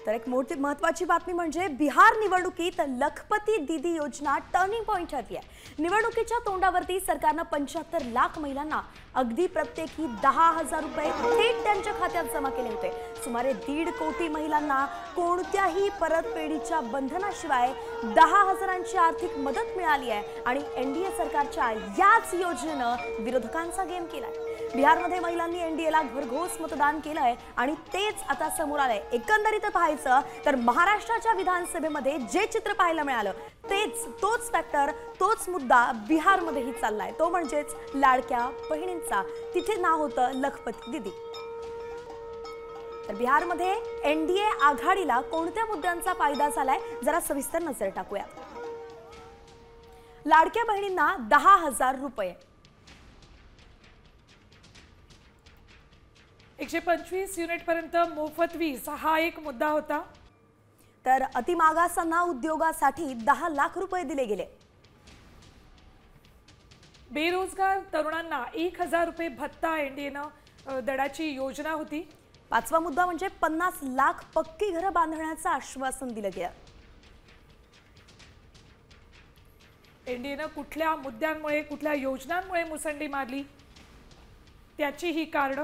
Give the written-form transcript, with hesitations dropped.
तर एक मोठी महत्त्वाची बातमी म्हणजे बिहार निवडणुकीत लखपती दीदी योजना टर्निंग पॉइंट ठरली आहे। निवडणुकीच्या तोंडावरती सरकारने 75 लाख महिलांना अगदी प्रत्येकी 10,000 रुपये थेट त्यांच्या खात्यात जमा केले होते। सुमारे 1.5 कोटी महिलांना कोणत्याही परतफेडीच्या बंधनाशिवाय 10,000ची आर्थिक मदत मिळाली आहे आणि एनडीए सरकारच्या याच योजनेने विरोधकांचा गेम केलाय। बिहारमध्ये महिलांनी एनडीएला घरघोस मतदान केलंय आणि तेच आता समोर आलंय। एकंदरीत पाहायचं तर महाराष्ट्राच्या विधानसभेमध्ये जे चित्र पाहायला मिळालं तोच फॅक्टर तोच मुद्दा बिहारमध्येही चाललाय, तो म्हणजेच लाडक्या बहिणींचा। तिथे नाव होतं लखपती दीदी। तर बिहारमध्ये एनडीए आघाडीला कोणत्या मुद्द्यांचा फायदा झालाय जरा सविस्तर नजर टाकूया। लाडक्या बहिणींना 10,000 रुपये, 125 युनिट पर्यंत मोफत वीज हा एक मुद्दा होता। तर अतिमागासांना उद्योगासाठी 10 लाख रुपये दिले गेले। बेरोजगार तरुणांना 1,000 रुपये भत्ता एनडीएनं दडाची योजना होती। पाचवा मुद्दा म्हणजे 50 लाख पक्की घरं बांधण्याचं आश्वासन दिलं गेलं। एनडीएनं कुठल्या मुद्द्यांमुळे कुठल्या योजनांमुळे मुसंडी मारली त्याची ही कारणं